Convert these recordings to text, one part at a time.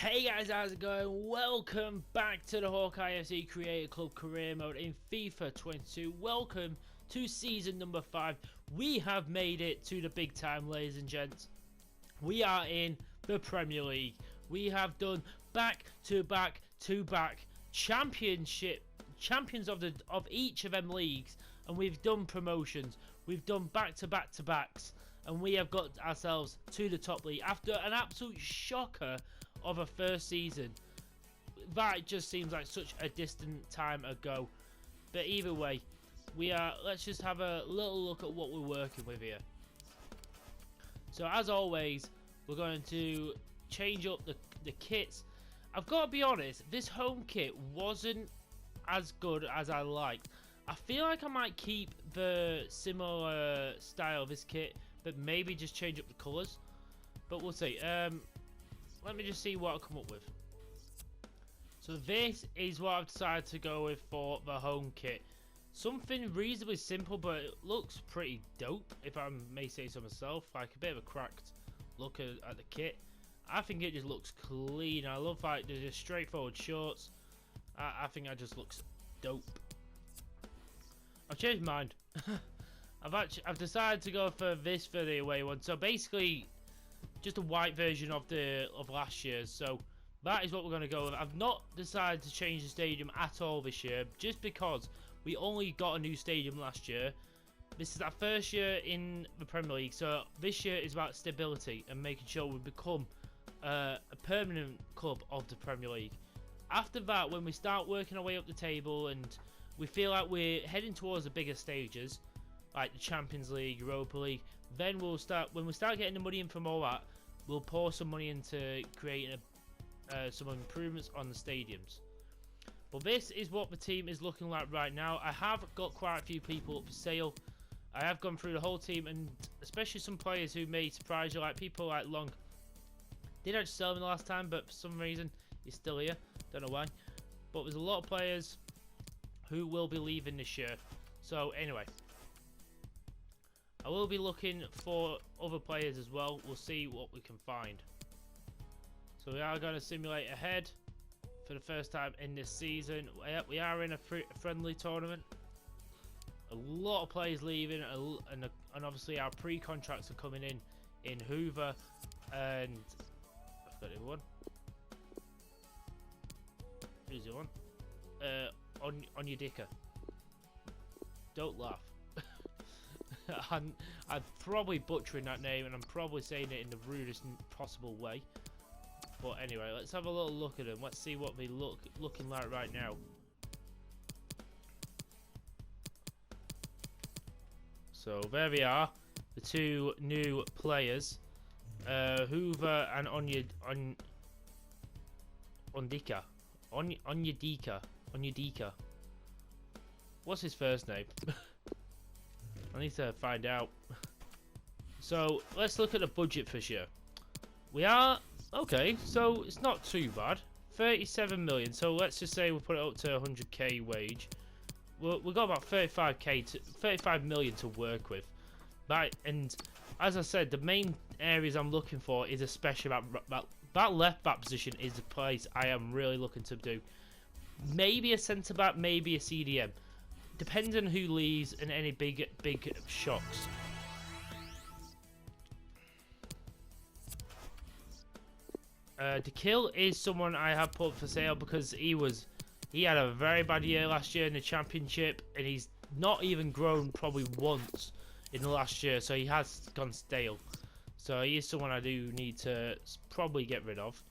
Hey guys, how's it going? Welcome back to the HAWKEYE FC Creator Club Career Mode in FIFA 22. Welcome to season number 5. We have made it to the big time, ladies and gents. We are in the Premier League. We have done back-to-back champions of each of them leagues, and we've done promotions. We've done back-to-backs, and we have got ourselves to the top league after an absolute shocker of a first season. That just seems like such a distant time ago, but either way, let's just have a little look at what we're working with here. So as always, we're going to change up the kits. I've got to be honest, this home kit wasn't as good as I liked. I feel like I might keep the similar style of this kit, but maybe just change up the colours, but we'll see. Let me just see what I'll come up with. So this is what I've decided to go with for the home kit. Something reasonably simple, but it looks pretty dope, if I may say so myself. Like a bit of a cracked look at the kit. I think it just looks clean. I love like the just straightforward shorts. I think that just looks dope. I've changed my mind. I've decided to go for this for the away one. So basically, just a white version of last year's. So that is what we're going to go with. I've not decided to change the stadium at all this year, just because we only got a new stadium last year. This is our first year in the Premier League, so this year is about stability and making sure we become a permanent club of the Premier League. After that, when we start working our way up the table and we feel like we're heading towards the bigger stages, like the Champions League, Europa League, then when we start getting the money in from all that, we'll pour some money into creating some improvements on the stadiums. But this is what the team is looking like right now. I have got quite a few people up for sale. I have gone through the whole team, and especially some players who may surprise you, like people like Long. Did actually sell him the last time, but for some reason he's still here. Don't know why. But there's a lot of players who will be leaving this year. So anyway, I will be looking for other players as well. We'll see what we can find. So we are going to simulate ahead for the first time in this season. We are in a friendly tournament. A lot of players leaving, and obviously our pre-contracts are coming in Hoover, and I've got the other one. Who's the one? On your dicker. Don't laugh. I'm probably butchering that name, and I'm probably saying it in the rudest possible way. But anyway, let's have a little look at them. Let's see what they looking like right now. So there we are, the two new players, Hoover and Onyedika. What's his first name? I need to find out. So let's look at the budget for sure. We are okay, so it's not too bad. 37 million. So let's just say we put it up to 100k wage. We've got about 35 million to work with. Right, and as I said, the main areas I'm looking for is especially that left back position is the place I am really looking to do. Maybe a centre back, maybe a CDM. Depends on who leaves and any big shocks. DeKill is someone I have put for sale because he had a very bad year last year in the championship, and he's not even grown probably once in the last year, so he has gone stale. So he is someone I do need to probably get rid of.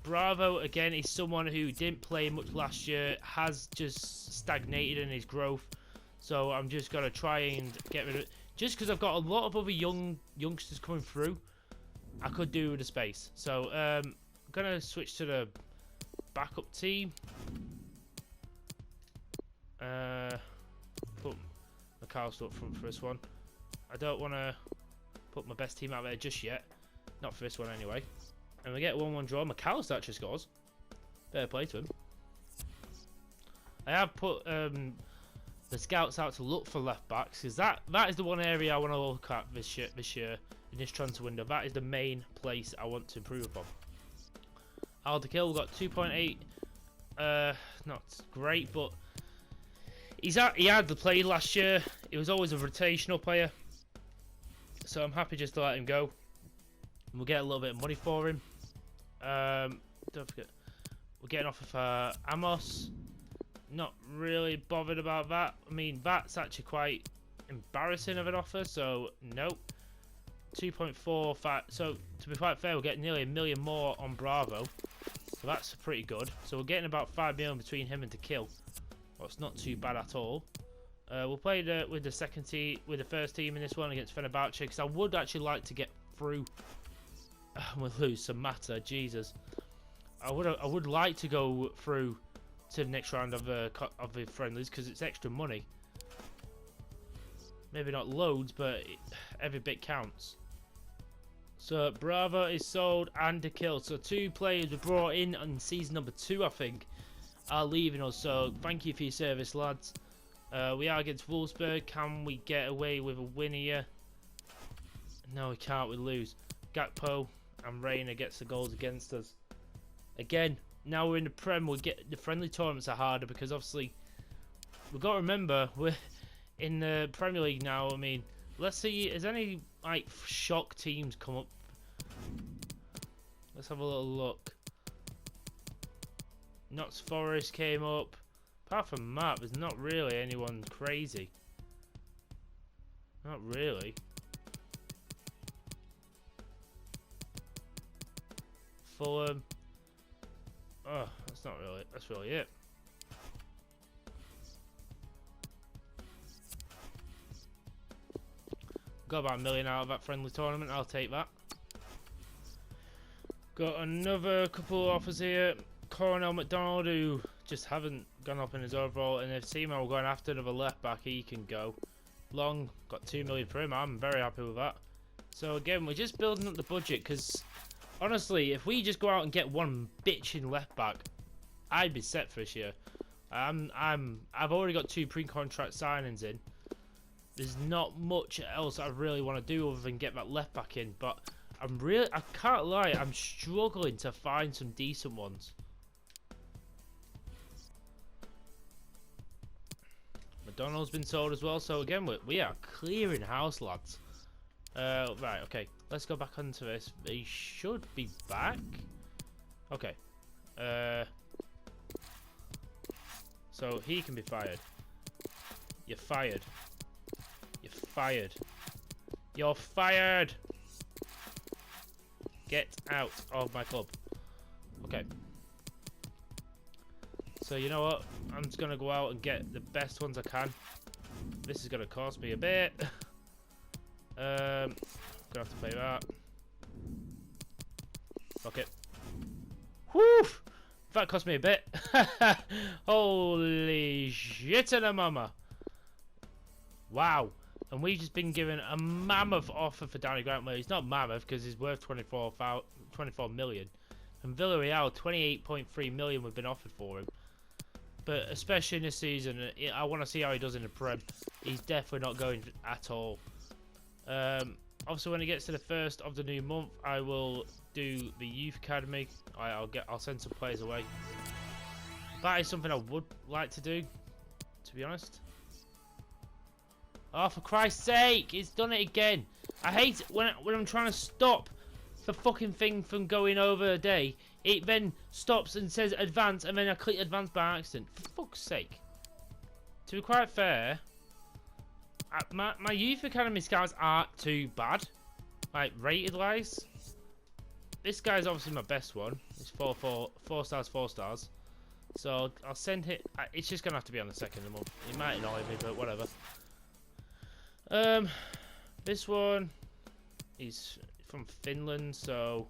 Bravo, again, is someone who didn't play much last year, has just stagnated in his growth. So I'm just going to try and get rid of it. Just because I've got a lot of other youngsters coming through, I could do with the space. So I'm going to switch to the backup team. Put McAllister up front for this one. I don't want to put my best team out there just yet. Not for this one anyway. And we get a 1-1 draw. McAllister actually scores. Fair play to him. I have put the scouts out to look for left backs, because that is the one area I want to look at this year in this transfer window. That is the main place I want to improve upon. Al to kill got 2.8. Not great, but he hardly played last year. He was always a rotational player, so I'm happy just to let him go. We'll get a little bit of money for him. Don't forget, we're getting off of Amos. Not really bothered about that. I mean, that's actually quite embarrassing of an offer, so nope. 2.45. So to be quite fair, we're getting nearly $1 million more on Bravo, so that's pretty good. So we're getting about $5 million between him and to kill. Well, it's not too bad at all. We'll play with the second team, with the first team in this one against Fenerbahce, because I would actually like to get through. We'll lose Samata, Jesus. I would like to go through to the next round of the friendlies because it's extra money. Maybe not loads, but every bit counts. So Bravo is sold and a kill. So 2 players were brought in on season number 2, I think, are leaving us. So thank you for your service, lads. We are against Wolfsburg. Can we get away with a win here? No, we can't. We lose. Gakpo and Reina gets the goals against us. Again, now we're in the Prem. We get the friendly tournaments are harder because obviously we've got to remember we're in the Premier League now. I mean, let's see, has any like shock teams come up? Let's have a little look. Notts Forest came up. Apart from that, there's not really anyone crazy. Not really. Fulham. Oh, that's really it. Got about $1 million out of that friendly tournament. I'll take that. Got another couple of offers here. Coronel McDonald, who just haven't gone up in his overall, and if Seymour going after another left back, he can go. Long got $2 million for him. I'm very happy with that. So again, we're just building up the budget because honestly, if we just go out and get one bitching left back, I'd be set for this year. I've already got 2 pre-contract signings in. There's not much else I really want to do other than get that left back in, but I can't lie, I'm struggling to find some decent ones. McDonald's been sold as well, so again we are clearing house, lads. Right, okay, let's go back onto this. He should be back. Okay. So he can be fired. You're fired. You're fired. You're fired. Get out of my club. Okay. So you know what? I'm just gonna go out and get the best ones I can. This is gonna cost me a bit. Gonna have to pay that. Fuck it. Whew! That cost me a bit. Holy shit and a mama. Wow. And we've just been given a mammoth offer for Danny Grant. Well, he's not mammoth because he's worth 24 million. And Villarreal, 28.3 million we've been offered for him. But especially in this season, I want to see how he does in the Prem. He's definitely not going at all. Obviously, when it gets to the first of the new month, I will do the youth academy. I'll send some players away. That is something I would like to do, to be honest. Oh, for Christ's sake, it's done it again. I hate it when I'm trying to stop the fucking thing from going over a day. It then stops and says advance, and then I click advance by accident. For fuck's sake. To be quite fair, my youth academy scouts aren't too bad, like rated wise. This guy's obviously my best one. It's 4 stars, 4 stars. So I'll send it. It's just gonna have to be on the second of the month. It might annoy me, but whatever. This one is from Finland, so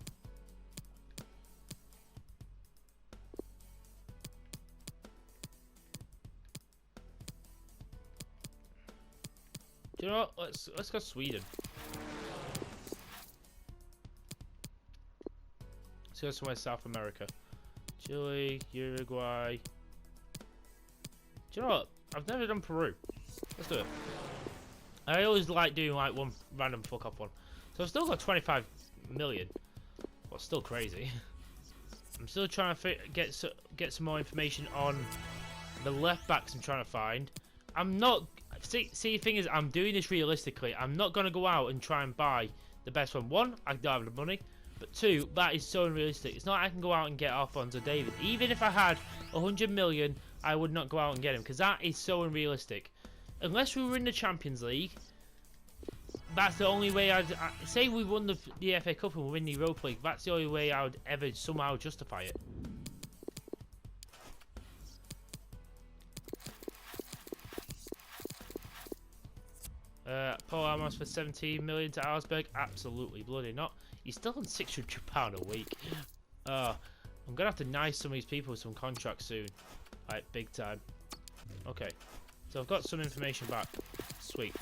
do you know what? Let's go Sweden. Let's go somewhere South America. Chile, Uruguay. Do you know what? I've never done Peru. Let's do it. I always like doing like one random fuck up one. So I've still got 25 million. Well, still crazy. I'm still trying to get some more information on the left backs I'm trying to find. I'm not... See, the thing is, I'm doing this realistically. I'm not going to go out and try and buy the best one. One, I don't have the money. But two, that is so unrealistic. It's not like I can go out and get Alphonso Davies. Even if I had 100 million, I would not go out and get him. Because that is so unrealistic. Unless we were in the Champions League, that's the only way I'd... say we won the FA Cup and we win the Europa League. That's the only way I would ever somehow justify it. Paul Amos for 17 million to Augsburg. Absolutely bloody not. He's still on £600 a week. I'm gonna have to nice some of these people with some contracts soon. Like, big time. Okay. So I've got some information back. Sweet.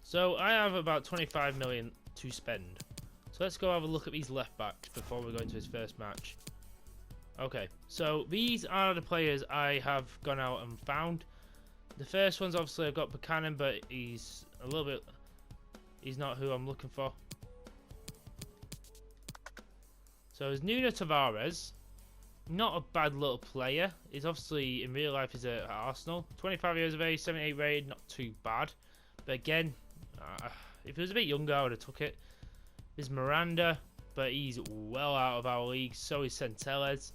So I have about 25 million to spend. So let's go have a look at these left backs before we go into his first match. Okay, so these are the players I have gone out and found. The first one's obviously I've got Buchanan, but he's a little bit... he's not who I'm looking for. So there's Nuno Tavares. Not a bad little player. He's obviously, in real life, he's at Arsenal. 25 years of age, 78 rated, not too bad. But again, if he was a bit younger, I would have took it. There's Miranda, but he's well out of our league. So is Centelles.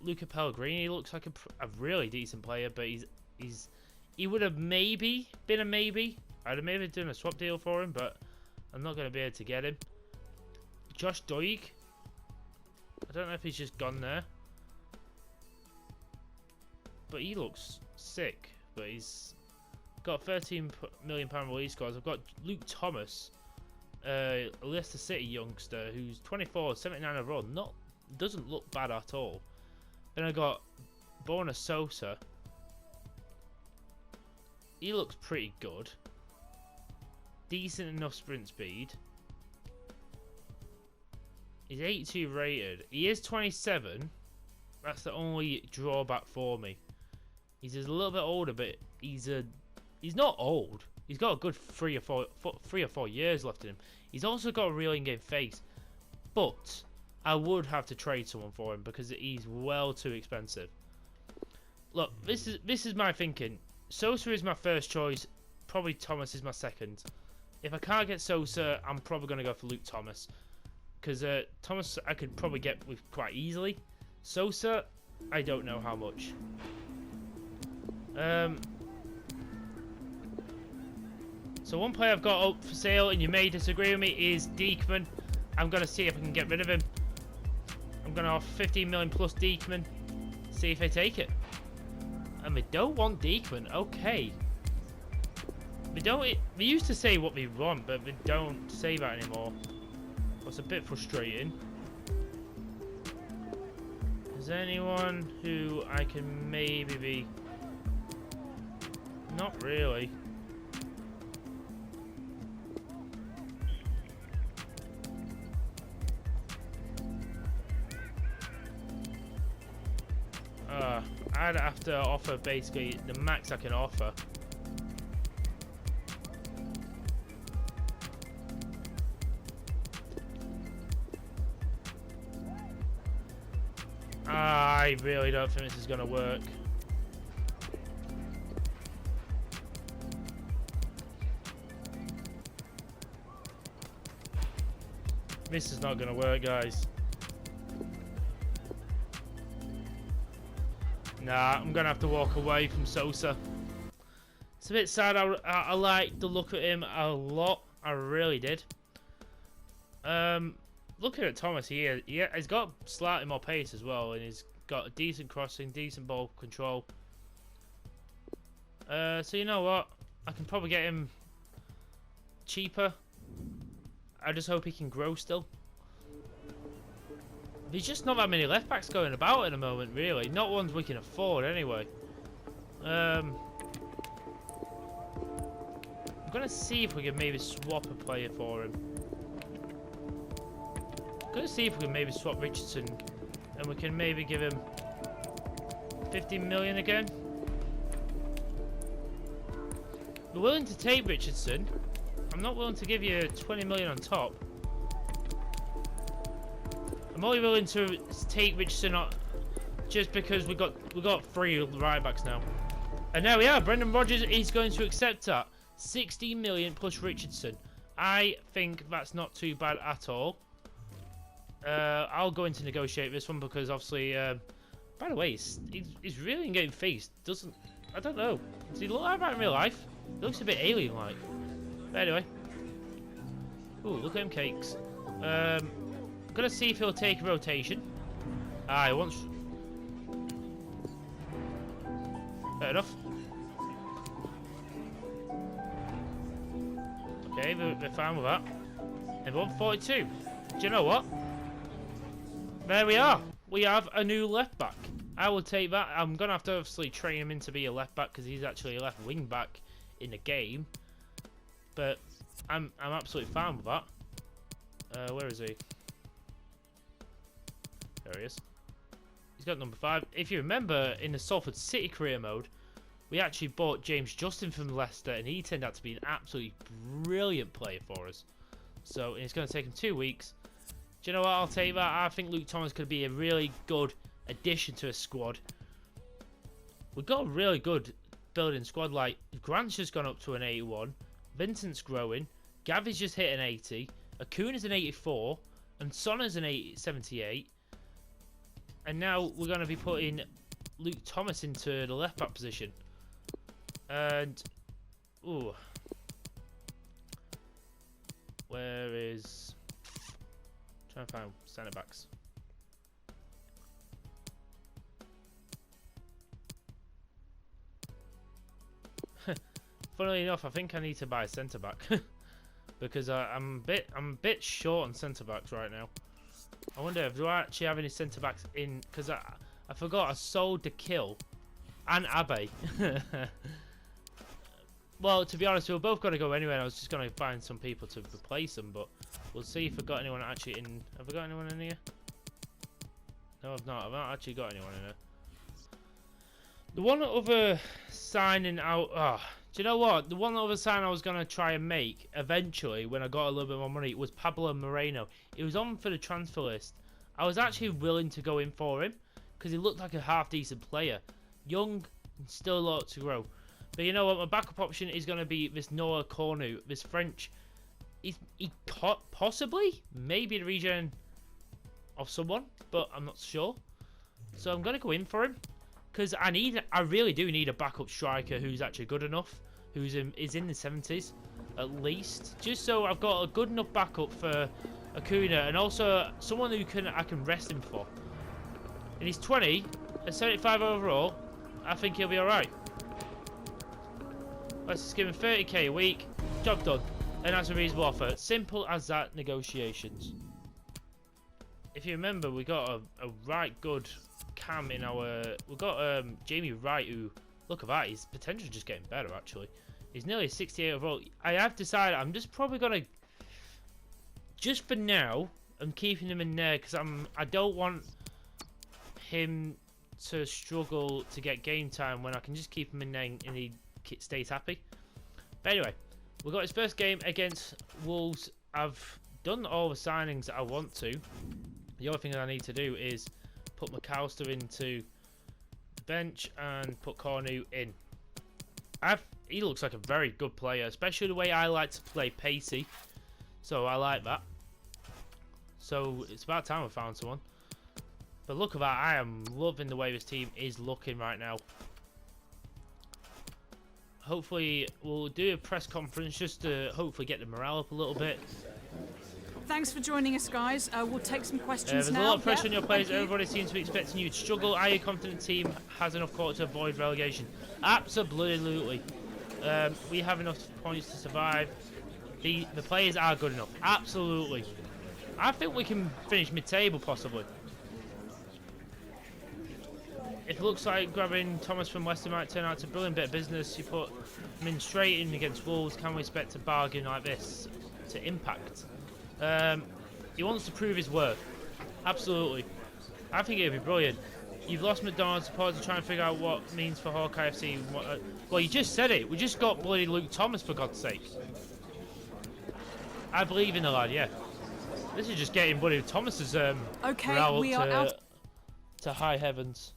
Luca Pellegrini looks like a really decent player, but he would have maybe been a maybe. I'd have maybe done a swap deal for him, but I'm not going to be able to get him. Josh Doig. I don't know if he's just gone there, but he looks sick. But he's got £13 million release clause. I've got Luke Thomas, a Leicester City youngster who's 24, 79 overall. Doesn't look bad at all. Then I got Borna Sosa. He looks pretty good. Decent enough sprint speed. He's 82 rated. He is 27. That's the only drawback for me. He's a little bit older, but he's not old. He's got a good 3 or 4 years left in him. He's also got a real in-game face, but I would have to trade someone for him because he's well too expensive. Look, this is my thinking. Sosa is my first choice. Probably Thomas is my second. If I can't get Sosa, I'm probably going to go for Luke Thomas. Because Thomas I could probably get with quite easily. Sosa, I don't know how much. So one player I've got up for sale, and you may disagree with me, is Diekman. I'm going to see if I can get rid of him. I'm going to offer 15 million plus Diekman. See if they take it. And we don't want Diekman. Okay. We used to say what we want, but we don't say that anymore. It's a bit frustrating. Is there anyone who I can maybe be... Not really. I'd have to offer basically the max I can offer. I really don't think this is going to work. This is not going to work, guys. Nah, I'm going to have to walk away from Sosa. It's a bit sad. I like the look at him a lot. I really did. Looking at Thomas, he's got slightly more pace as well, and he's got a decent crossing, decent ball control. So you know what? I can probably get him cheaper. I just hope he can grow still. There's just not that many left backs going about at the moment, really. Not ones we can afford, anyway. I'm gonna see if we can maybe swap a player for him. Gonna see if we can maybe swap Richardson, and we can maybe give him 15 million again. We're willing to take Richardson. I'm not willing to give you 20 million on top. I'm only willing to take Richardson just because we got 3 right backs now. And there we are. Brendan Rodgers is going to accept that 16 million plus Richardson. I think that's not too bad at all. I'll go into negotiate this one because obviously, by the way, he's really getting faced. I don't know. Does he look like that in real life? He looks a bit alien-like. But anyway. Ooh, look at them cakes. Gonna see if he'll take a rotation. He wants. Fair enough. Okay, they're fine with that. And 142. Do you know what? There we are. We have a new left back. I will take that. I'm gonna have to obviously train him in to be a left back because he's actually a left wing back in the game. But I'm absolutely fine with that. Where is he? There he is. He's got number 5. If you remember, in the Salford City career mode, we actually bought James Justin from Leicester, and he turned out to be an absolutely brilliant player for us. So it's going to take him 2 weeks. Do you know what? I'll take that. I think Luke Thomas could be a really good addition to a squad. We've got a really good building squad. Like, Grant's just gone up to an 81. Vincent's growing. Gavi's just hit an 80. Acuna's an 84. And Sonner's an 78. And now we're going to be putting Luke Thomas into the left back position. And, ooh. Where is... trying to find centre backs. Funnily enough, I think I need to buy a centre back because I'm a bit short on centre backs right now. I wonder if do I actually have any centre backs in, because I forgot I sold the Kill and Abe. Well, to be honest, we were both going to go anyway, and I was just going to find some people to replace them, but we'll see if I've got anyone actually in. Have I got anyone in here? No, I've not. I've not actually got anyone in here. The one other signing out... do you know what? The one other sign I was going to try and make eventually, when I got a little bit more money, was Pablo Moreno. He was on for the transfer list. I was actually willing to go in for him, because he looked like a half-decent player. Young, and still a lot to grow. But you know what? My backup option is going to be this Noah Cornu, this French. He possibly, maybe the region of someone, but I'm not sure. So I'm going to go in for him. Because I really do need a backup striker who's actually good enough, is in the 70s at least, just so I've got a good enough backup for Acuna, and also someone who I can rest him for. And he's 20, at 75 overall. I think he'll be all right. Let's just give him 30k a week, job done, and that's a reasonable offer. Simple as that. Negotiations. If you remember, we got a right good cam in our... We've got Jamie Wright, who... Look at that, his potential just getting better, actually. He's nearly 68 overall. I have decided I'm just probably going to... Just for now, I'm keeping him in there, because I don't want him to struggle to get game time when I can just keep him in there and he stays happy. But anyway, we've got his first game against Wolves. I've done all the signings that I want to. The only thing I need to do is put McAllister into the bench and put Cornu in. He looks like a very good player, especially the way I like to play pacey. So I like that. So it's about time I found someone. But look at that, I am loving the way this team is looking right now. Hopefully we'll do a press conference just to hopefully get the morale up a little bit. Thanks for joining us, guys. We'll take some questions now. There's a lot of pressure on your players. Everybody seems to be expecting you to struggle. Are you confident the team has enough core to avoid relegation? Absolutely. We have enough points to survive. The players are good enough. Absolutely. I think we can finish mid-table, possibly. If it looks like grabbing Thomas from Leicester might turn out to a brilliant bit of business, you put him in straight in against Wolves, can we expect a bargain like this to impact? He wants to prove his worth. Absolutely. I think it'd be brilliant. You've lost McDonald's support to try and figure out what it means for HAWKEYE FC. Well, you just said it. We just got bloody Luke Thomas, for God's sake. I believe in the lad, yeah. This is just getting Buddy Thomas's Okay, morale we up are out. to high heavens.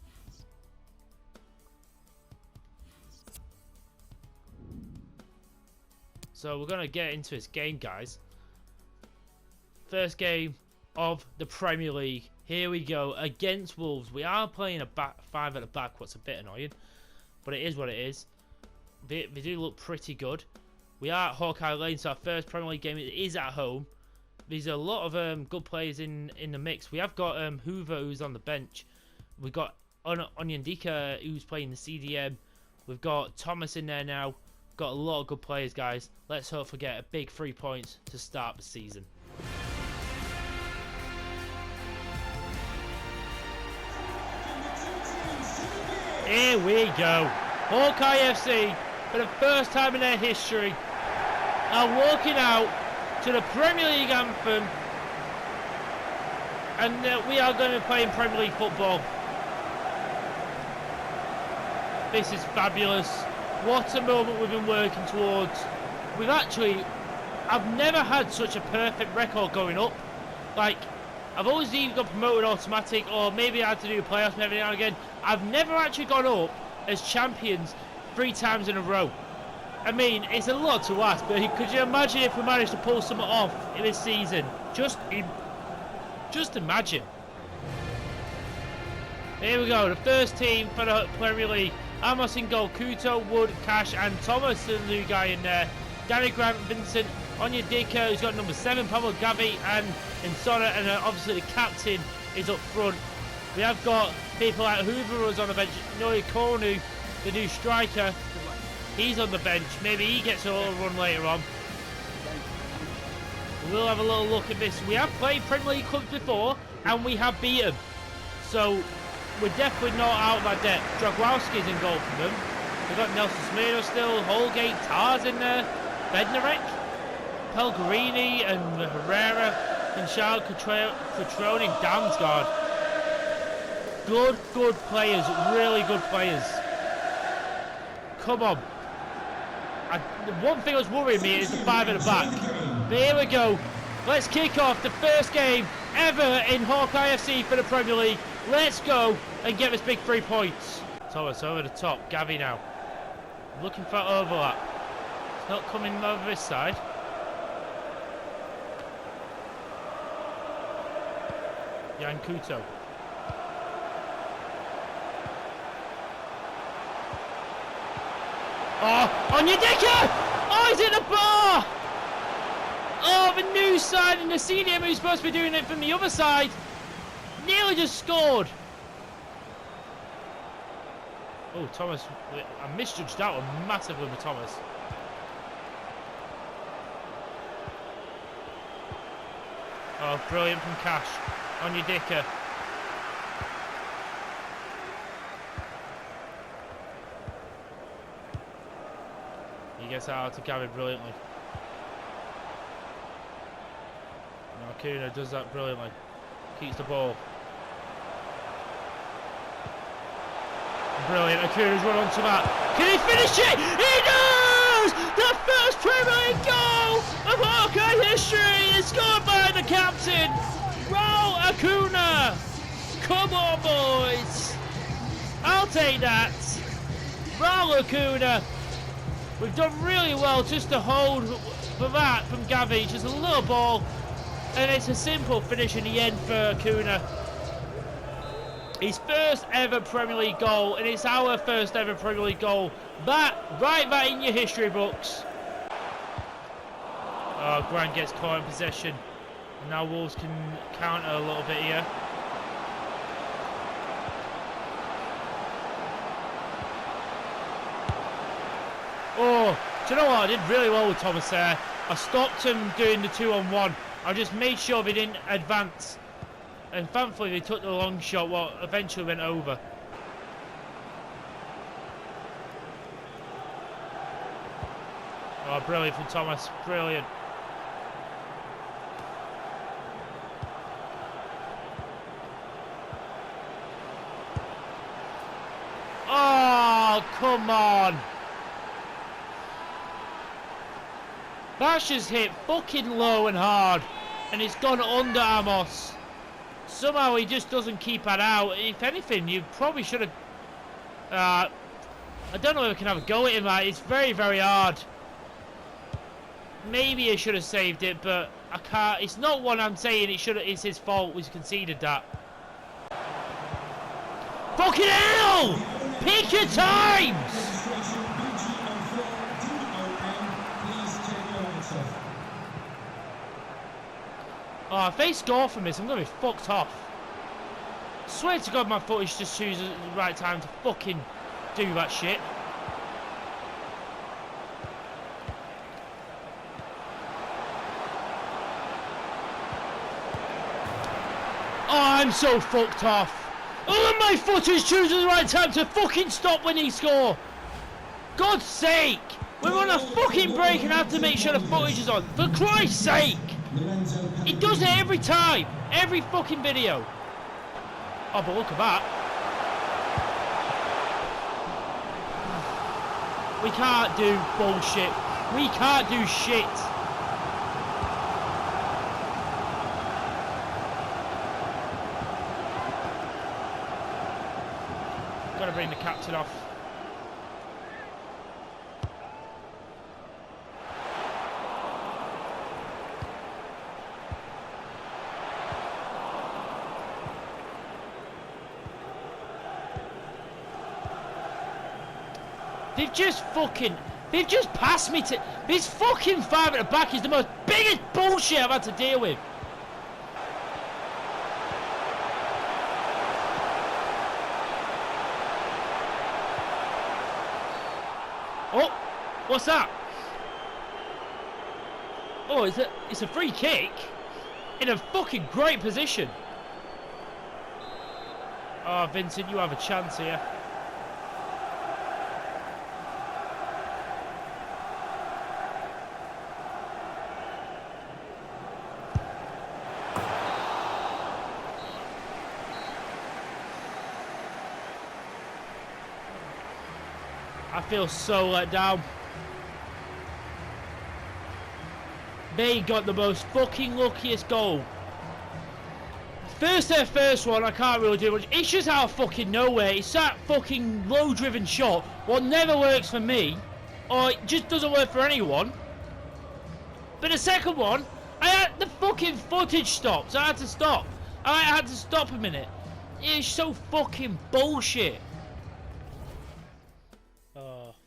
So we're going to get into this game, guys. First game of the Premier League. Here we go against Wolves. We are playing a back five at the back, what's a bit annoying, but it is what it is. They do look pretty good. We are at Hawkeye Lane, so our first Premier League game is at home. There's a lot of good players in the mix. We have got Hoover, who's on the bench. We've got Onyendika, who's playing the CDM. We've got Thomas in there now. Got a lot of good players, guys. Let's hopefully get a big 3 points to start the season. Here we go. Hawkeye FC, for the first time in their history, are walking out to the Premier League anthem, and we are going to be playing Premier League football. This is fabulous. What a moment we've been working towards. I've never had such a perfect record going up. Like, I've always either got promoted automatic, or maybe I had to do playoffs every now and again. I've never actually gone up as champions 3 times in a row. I mean, it's a lot to ask, but could you imagine if we managed to pull something off in this season? Just imagine. Here we go, the first team for the Premier League. Amos in goal, Kuto, Wood, Cash and Thomas, the new guy in there. Danny Grant, Vincent, Onyedika, who's got number 7, Pablo Gavi and Insona, and obviously the captain is up front. We have got people like Hoover who's on the bench, Noe Kornu, the new striker. He's on the bench. Maybe he gets a little run later on. We'll have a little look at this. We have played Premier League clubs before, and we have beat them. So, we're definitely not out of our depth. Dragowski's in goal for them. We've got Nelson Smino still, Holgate, Tars in there, Bednarek, Pellegrini, and Herrera, and Charles Cutrone, Damsgaard. Good players, really good players. Come on. The one thing that's worrying me is the 5 at the back. But here we go. Let's kick off the first game ever in Hawkeye FC for the Premier League. Let's go and get this big 3 points. Thomas over the top. Gavi now. Looking for overlap. It's not coming over this side. Jan Kuto. Oh, Onyedika! Oh, he's in the bar! Oh, the new side and the CDM who's supposed to be doing it from the other side. Nearly just scored. Oh, Thomas. I misjudged that one massively with Thomas. Oh, brilliant from Cash. Onyedika. He gets out to Gavi brilliantly. Now Kuna does that brilliantly. Keeps the ball. Brilliant. Akuna's run onto that. Can he finish it? He does! The first Premier League goal of Hawkeye history is scored by the captain, Raul Acuna. Come on, boys. I'll take that. Raul Acuna. We've done really well just to hold for that from Gavi. Just a little ball. And it's a simple finish in the end for Acuna. His first ever Premier League goal, and it's our first ever Premier League goal. Write that in your history books. Oh, Grant gets caught in possession. And now Wolves can counter a little bit here. Oh, do you know what? I did really well with Thomas there. I stopped him doing the 2-on-1. I just made sure they didn't advance. And thankfully they took the long shot, what eventually went over. Oh, brilliant from Thomas. Brilliant. Oh, come on. That's just hit fucking low and hard. And it's gone under Amos. Somehow he just doesn't keep that out. If anything, you probably should have... I don't know if we can have a go at him. It's very, very hard. Maybe he should have saved it, but I can't. It's not one I'm saying it's his fault we conceded that. Fucking hell! Pick your times! Oh, if they score from this, I'm going to be fucked off. I swear to God my footage just chooses the right time to fucking do that shit. Oh, I'm so fucked off. Oh, my footage chooses the right time to fucking stop when he score. God's sake. We're on a fucking break and I have to make sure the footage is on. For Christ's sake. It does it every time. Every fucking video. Oh, but look at that. We can't do bullshit. We can't do shit. Gotta bring the captain off. They've just passed me to... This fucking 5 at the back is the most biggest bullshit I've had to deal with. Oh, what's that? Oh, it's a free kick in a fucking great position. Oh, Vincent, you have a chance here. I feel so let down. They got the most fucking luckiest goal. First one, I can't really do much. It's just out of fucking nowhere. It's that fucking low-driven shot. What never works for me, or it just doesn't work for anyone. But the second one, the fucking footage stopped. So I had to stop. I had to stop a minute. It's so fucking bullshit.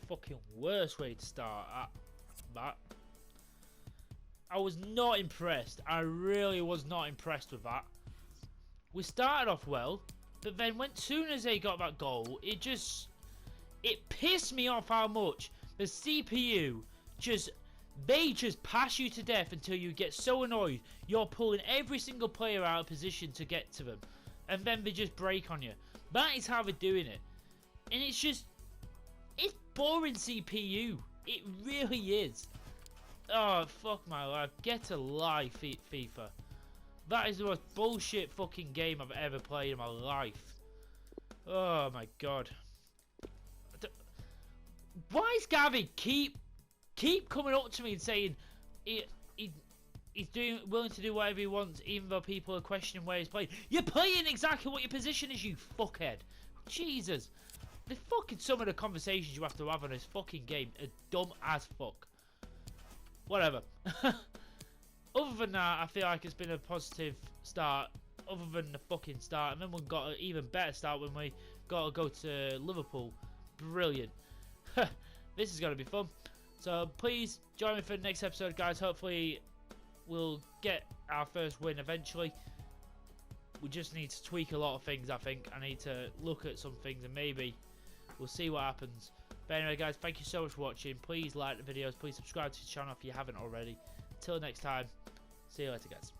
Fucking worst way to start at that. I was not impressed. I really was not impressed with that. We started off well, but then soon as they got that goal, it pissed me off how much the CPU they just pass you to death until you get so annoyed you're pulling every single player out of position to get to them, and then they just break on you. That is how they're doing it, and it's boring CPU. It really is. Oh, fuck my life. Get a life, FIFA. That is the most bullshit fucking game I've ever played in my life. Oh my god. Why is Gavin keep coming up to me and saying he's willing to do whatever he wants, even though people are questioning where he's playing? You're playing exactly what your position is, you fuckhead. Jesus. The fucking some of the conversations you have to have on this fucking game are dumb as fuck. Whatever. Other than that, I feel like it's been a positive start. Other than the fucking start, and then we got an even better start when we got to go to Liverpool. Brilliant. This is going to be fun. So please join me for the next episode, guys. Hopefully we'll get our first win eventually. We just need to tweak a lot of things, I think. I need to look at some things and maybe we'll see what happens. But anyway, guys, thank you so much for watching. Please like the videos. Please subscribe to the channel if you haven't already. Until next time, see you later, guys.